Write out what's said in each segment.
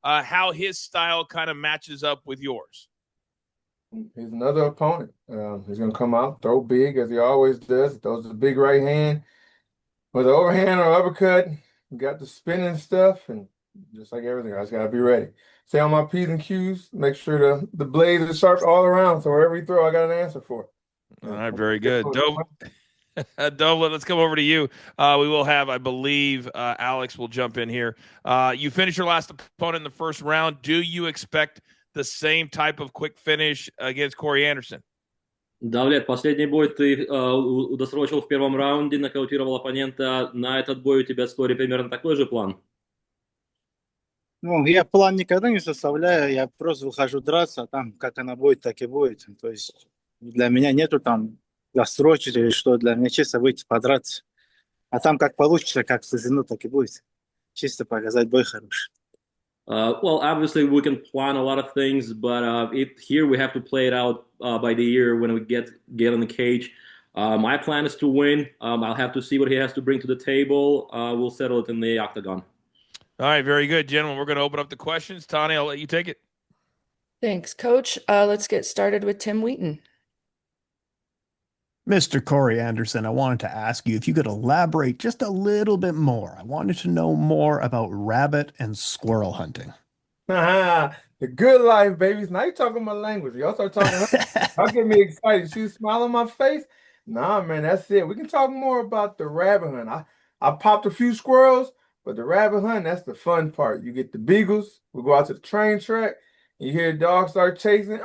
how his style kind of matches up with yours. He's another opponent. He's going to come out, throw big as he always does. He throws a big right hand with an overhand or uppercut. Got the spinning stuff, and just like everything, I just got to be ready. Stay on my P's and Q's. Make sure the blades are sharp all around. So wherever he throw, I got an answer for it. All Yeah. right, very good. Dovlet, let's come over to you. We will have, I believe, Alex will jump in here. You finished your last opponent in the first round. Do you expect the same type of quick finish against Corey Anderson? Давлет, последний бой ты удосрочил в первом раунде, нокаутировал оппонента. На этот бой у тебя вскоре примерно такой же план? Ну, я план никогда не составляю, я просто выхожу драться, а там как она будет, так и будет. То есть для меня нету там досрочить или что, для меня чисто выйти подраться. А там как получится, как суждено, так и будет. Чисто показать бой хороший. Well, obviously we can plan a lot of things, but here we have to play it out by the ear when we get in the cage. My plan is to win. I'll have to see what he has to bring to the table. We'll settle it in the octagon. All right, very good, gentlemen. We're going to open up the questions. Tani, I'll let you take it. Thanks, Coach. Let's get started with Tim Wheaton. Mr. Corey Anderson, I wanted to ask you if you could elaborate just a little bit more. I wanted to know more about rabbit and squirrel hunting. The good life, babies. Now you talking my language. Y'all start talking. Y'all get me excited. See a smile on my face? Nah, man, that's it. We can talk more about the rabbit hunt. I popped a few squirrels, but the rabbit hunt, that's the fun part. You get the beagles. We go out to the train track, and you hear the dogs start chasing.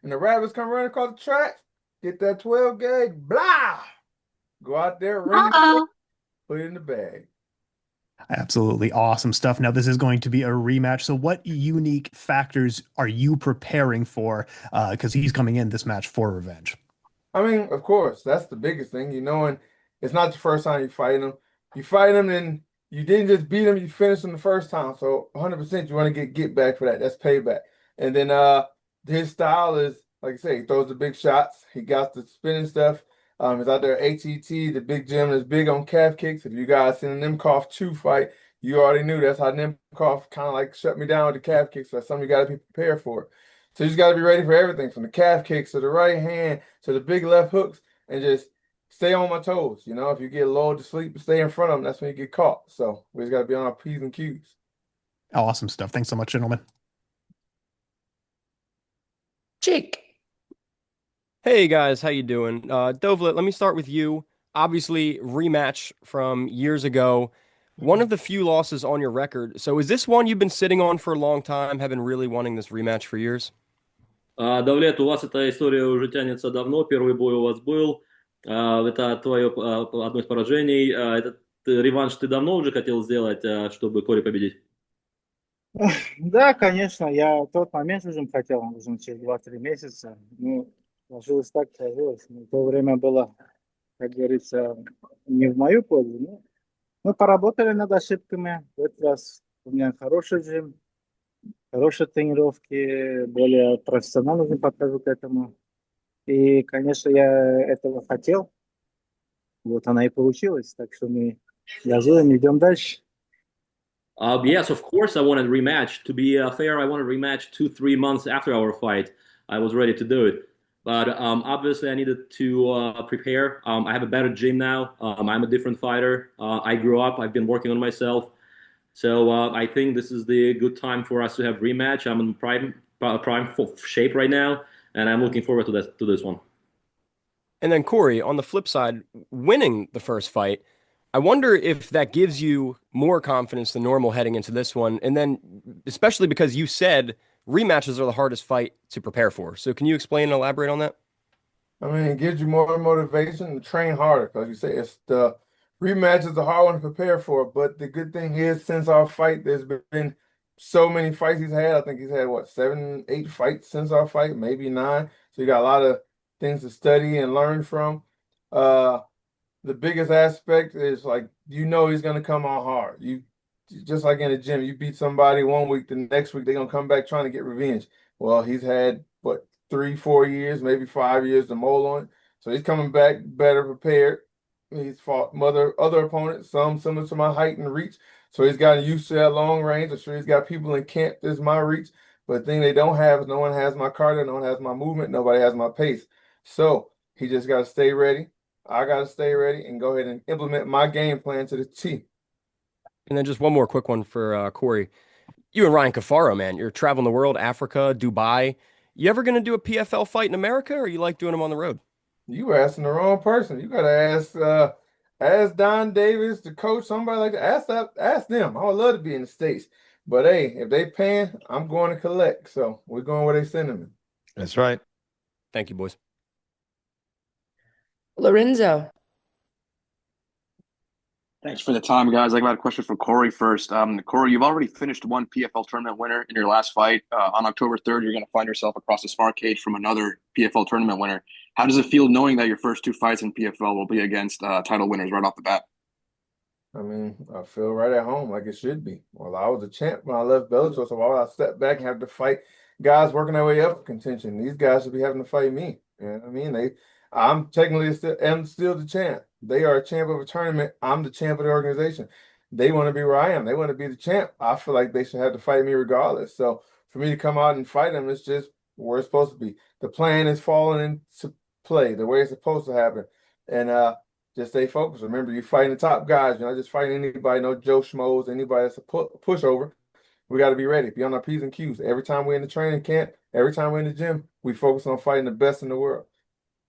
And the rabbits come running across the track. Get that 12 gauge, blah! Go out there, run it, put it in the bag. Absolutely awesome stuff. Now, this is going to be a rematch. So what unique factors are you preparing for? Because he's coming in this match for revenge. I mean, of course, that's the biggest thing. You know, and it's not the first time you fight him. You fight him, and you didn't just beat him, you finished him the first time. So 100% you want to get back for that. That's payback. And then his style is, like I say, he throws the big shots. He got the spinning stuff. He's out there at HET, the big gym that's big on calf kicks. If you guys seen the Nemkov 2 fight, you already knew that's how Nemkov kind of like shut me down with the calf kicks. So that's something you got to be prepared for. So you just got to be ready for everything from the calf kicks to the right hand to the big left hooks and just stay on my toes. You know, if you get lulled to sleep, stay in front of them. That's when you get caught. So we just got to be on our P's and Q's. Awesome stuff. Thanks so much, gentlemen. Jake. Hey guys, how you doing? Dovlet, let me start with you. Obviously, rematch from years ago. One of the few losses on your record. So is this one you've been sitting on for a long time, have been really wanting this rematch for years? Давлет, у вас эта история уже тянется давно. Первый бой у вас был. Это твое одно из поражений. Этот реванш ты давно уже хотел сделать, чтобы Кори победить? Да, конечно, я в тот момент уже хотел, уже через 2-3 месяца. Ну, сложилось так, сложилось. Но то время было, как говорится, не в мою пользу. Но мы поработали над ошибками. В этот раз у меня хороший джим, хорошие тренировки, более профессионально подхожу к этому. И, конечно, я этого хотел. Вот она и получилась. Так что мы газуем, идем дальше. Yes, of course I wanted rematch. To be fair, I wanted rematch 2-3 months after our fight. I was ready to do it. But obviously I needed to prepare. I have a better gym now. I'm a different fighter. I grew up. I've been working on myself. So I think this is the good time for us to have rematch. I'm in prime shape right now, and I'm looking forward to this one. And then Corey, on the flip side, winning the first fight, I wonder if that gives you more confidence than normal heading into this one. And then, especially because you said rematches are the hardest fight to prepare for. So can you explain and elaborate on that? I mean, it gives you more motivation to train harder because you say it's the rematch is a hard one to prepare for. But the good thing is, since our fight, there's been so many fights he's had. I think he's had what 7, 8 fights since our fight, maybe 9. So you got a lot of things to study and learn from. Uh, the biggest aspect is like he's gonna come on hard. You just like in the gym, you beat somebody one week, the next week they're gonna come back trying to get revenge. Well, he's had what 3, 4 years, maybe 5 years to mold on it. So he's coming back better prepared. He's fought other opponents, some similar to my height and reach. So he's gotten used to that long range. I'm sure he's got people in camp that's my reach. But the thing they don't have is no one has my cardio, no one has my movement, nobody has my pace. So he just got to stay ready. I got to stay ready and go ahead and implement my game plan to the T. And then just one more quick one for Corey. You and Ryan Cafaro, man, you're traveling the world, Africa, Dubai. You ever going to do a PFL fight in America, or you like doing them on the road? You were asking the wrong person. You gotta ask Don Davis, the coach, somebody like that. Ask them. I would love to be in the States. But hey, if they paying, I'm going to collect. So we're going where they sending me. That's right. Thank you, boys. Lorenzo. Thanks for the time, guys. I got a question for Corey first. Corey, you've already finished one PFL tournament winner in your last fight. On October 3rd, you're going to find yourself across the smart cage from another PFL tournament winner. How does it feel knowing that your first two fights in PFL will be against title winners right off the bat? I mean, I feel right at home like it should be. Well, I was a champ when I left Bellator, so why would I step back and have to fight guys working their way up for contention? These guys should be having to fight me. You know what I mean? I'm technically still the champ. They are a champ of a tournament. I'm the champ of the organization. They want to be where I am. They want to be the champ. I feel like they should have to fight me regardless. So for me to come out and fight them, it's just where it's supposed to be. The plan is falling into play the way it's supposed to happen. And just stay focused. Remember, you're fighting the top guys. You're not just fighting anybody, no Joe Schmoes, anybody that's a pushover. We got to be ready. Be on our P's and Q's. Every time we're in the training camp, every time we're in the gym, we focus on fighting the best in the world.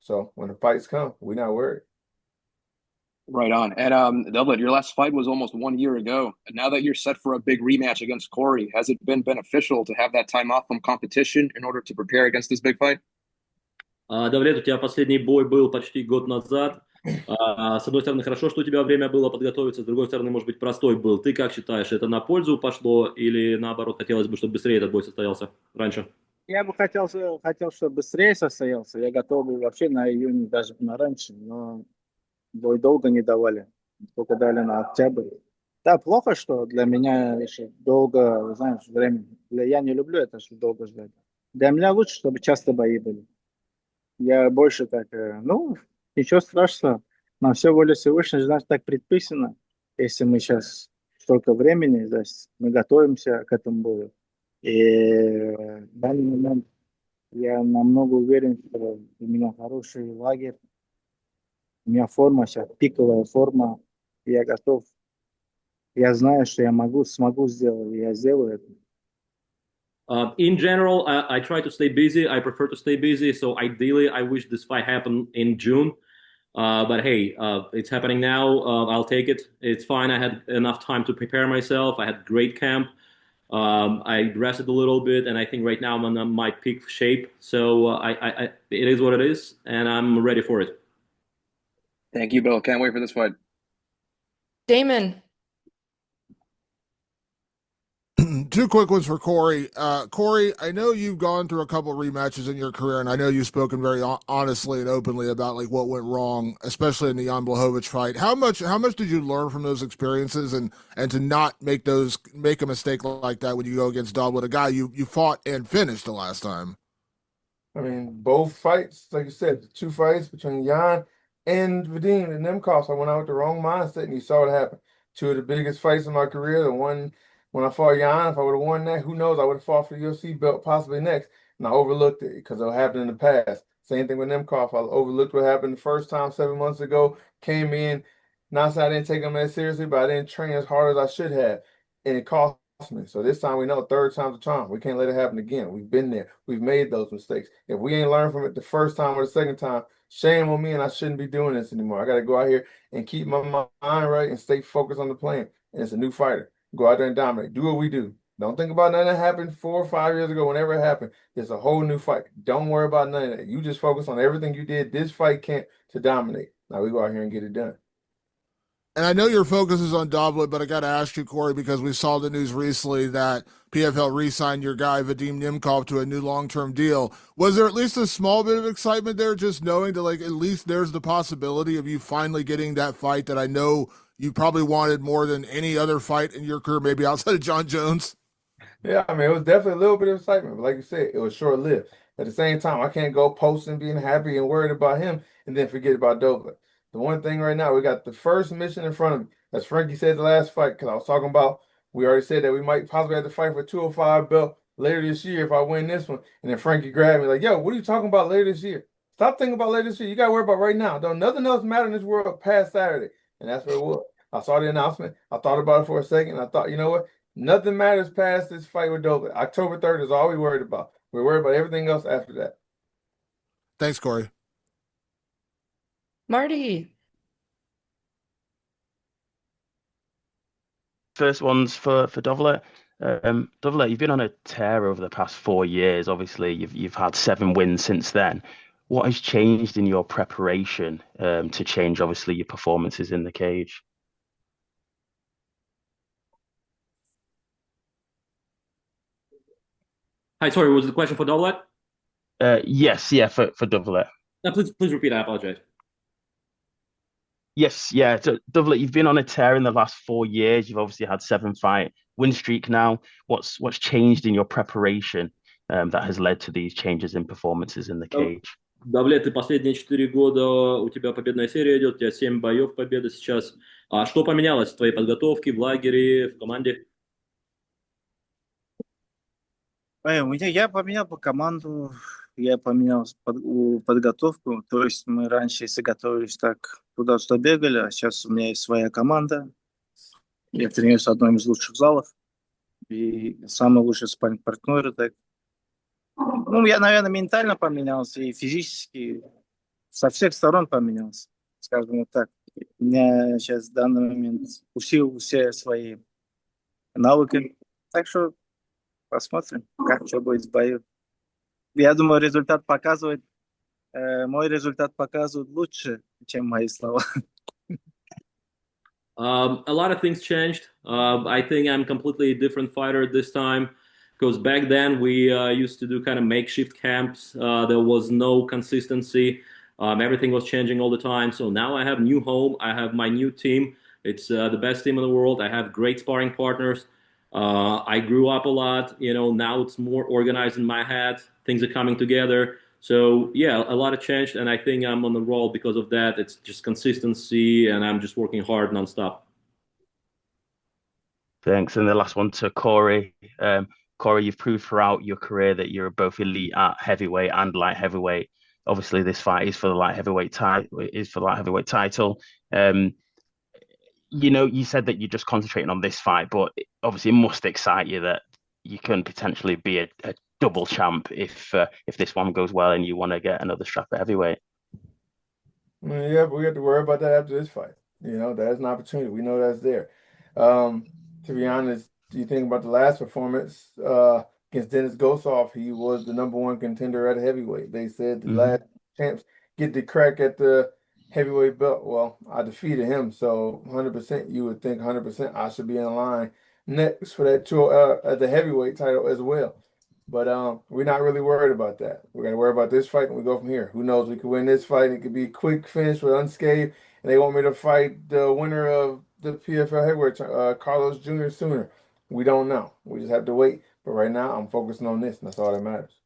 So when the fights come, we're not worried. Right on. And Dovlet, your last fight was almost 1 year ago. And now that you're set for a big rematch against Corey, has it been beneficial to have that time off from competition in order to prepare against this big fight? Давлет, у тебя последний бой был почти год назад. С одной стороны, хорошо, что у тебя время было подготовиться, с другой стороны, может быть, простой был. Ты как считаешь, это на пользу пошло или наоборот, хотелось бы, чтобы быстрее этот бой состоялся раньше? Я бы хотел, чтобы быстрее состоялся. Я готов был вообще на июнь, даже на раньше, но бой долго не давали. Только дали на октябрь. Да, плохо, что для меня еще долго, знаешь, время. Я не люблю это, что долго ждать. Для меня лучше, чтобы часто бои были. Я больше так, ничего страшного. На все воля Всевышнего, значит, так предписано. Если мы сейчас столько времени, значит, мы готовимся к этому бою. И в данный момент я намного уверен, что у меня хороший лагерь. У меня форма сейчас, пиковая форма. Я готов. Я знаю, что я смогу сделать, и я сделаю это. In general, I try to stay busy. I prefer to stay busy. So ideally, I wish this fight happened in June. But hey, it's happening now. I'll take it. It's fine. I had enough time to prepare myself. I had great camp. I rested a little bit, and I think right now I'm in my peak shape. So it is what it is, and I'm ready for it. Thank you, Bill. Can't wait for this fight. Damon. Two quick ones for Corey. Corey, I know you've gone through a couple rematches in your career, and I know you've spoken very honestly and openly about like what went wrong, especially in the Jan Blachowicz fight. How much did you learn from those experiences, and to not make a mistake like that when you go against Dovlet, a guy you fought and finished the last time? I mean, both fights, like you said, the two fights between Jan and Vadim and Nemkov, I went out with the wrong mindset, and you saw what happened. Two of the biggest fights in my career. The one when I fought Jan, if I would have won that, who knows? I would have fought for the UFC belt possibly next. And I overlooked it because it happened in the past. Same thing with Nemkov. I overlooked what happened the first time 7 months ago. Came in, not saying I didn't take him that seriously, but I didn't train as hard as I should have. And it cost me. So this time we know third time's a charm. We can't let it happen again. We've been there. We've made those mistakes. If we ain't learned from it the first time or the second time, shame on me, and I shouldn't be doing this anymore. I got to go out here and keep my mind right and stay focused on the plan. And it's a new fighter. Go out there and dominate. Do what we do. Don't think about nothing that happened 4 or 5 years ago, whenever it happened. It's a whole new fight. Don't worry about none of that. You just focus on everything you did this fight camp to dominate. Now we go out here and get it done. And I know your focus is on Dovlet, but I got to ask you, Corey, because we saw the news recently that PFL re-signed your guy, Vadim Nemkov, to a new long-term deal. Was there at least a small bit of excitement there, just knowing that, like, at least there's the possibility of you finally getting that fight that I know you probably wanted more than any other fight in your career, maybe outside of John Jones? Yeah, I mean, it was definitely a little bit of excitement, but like you said, it was short-lived. At the same time, I can't go posting, being happy and worried about him, and then forget about Dovlet. The one thing right now, we got the first mission in front of me. as Frankie said the last fight, because I was talking about, we already said that we might possibly have to fight for 205 belt later this year if I win this one. And then Frankie grabbed me like, yo, what are you talking about later this year? Stop thinking about later this year. You got to worry about right now. Don't nothing else matter in this world past Saturday. And that's what it was. I saw the announcement. I thought about it for a second. I thought, you know what? Nothing matters past this fight with Dovlet. October 3rd is all we worried about. We're worried about everything else after that. Thanks, Corey. Marty. First one's for Dovlet. Dovlet, you've been on a tear over the past 4 years. Obviously, you've had 7 wins since then. What has changed in your preparation to change, obviously, your performances in the cage? Hi, sorry, was the question for Dovlet? Yes, yeah, for Dovlet. Please repeat. I apologize. Yes, yeah. So, Dovlet, you've been on a tear in the last 4 years. You've obviously had 7-fight win streak now. What's changed in your preparation that has led to these changes in performances in the cage? Давлет, ты последние 4 года, у тебя победная серия идет, у тебя 7 боев победы сейчас. А что поменялось в твоей подготовке, в лагере, в команде? Я поменял по команду, я поменял подготовку. То есть мы раньше, если готовились так, туда-сюда бегали, а сейчас у меня есть своя команда. Я тренируюсь в одном из лучших залов. И самый лучший спарринг-партнер. Так. Ну, я, наверное, ментально поменялся и физически со всех сторон поменялся, скажем вот так. У меня сейчас в данный момент усилил все свои навыки. Так что посмотрим, как что будет в бою. Я думаю, мой результат показывает лучше, чем мои слова. A lot of things changed. I think I'm completely different fighter this time because back then we used to do kind of makeshift camps. There was no consistency. Everything was changing all the time. So now I have new home. I have my new team. It's the best team in the world. I have great sparring partners. I grew up a lot. Now it's more organized in my head. Things are coming together. So yeah, a lot of changed, and I think I'm on the roll because of that. It's just consistency, and I'm just working hard nonstop. Thanks. And the last one to Corey. Corey, you've proved throughout your career that you're both elite at heavyweight and light heavyweight. Obviously, this fight is for the light heavyweight title. You said that you're just concentrating on this fight, but obviously it must excite you that you can potentially be a double champ if this one goes well and you want to get another strap at heavyweight. Yeah, but we have to worry about that after this fight. That's an opportunity. We know that's there. To be honest, you think about the last performance against Dennis Gossoff, he was the #1 contender at heavyweight. They said the last champs get the crack at the heavyweight belt. Well, I defeated him, so 100%, you would think 100% I should be in line next for that at the heavyweight title as well. But we're not really worried about that. We're going to worry about this fight and we go from here. Who knows? We could win this fight. It could be a quick finish with unscathed. And they want me to fight the winner of the PFL heavyweight, Carlos Jr. sooner. We don't know. We just have to wait. But right now, I'm focusing on this, and that's all that matters.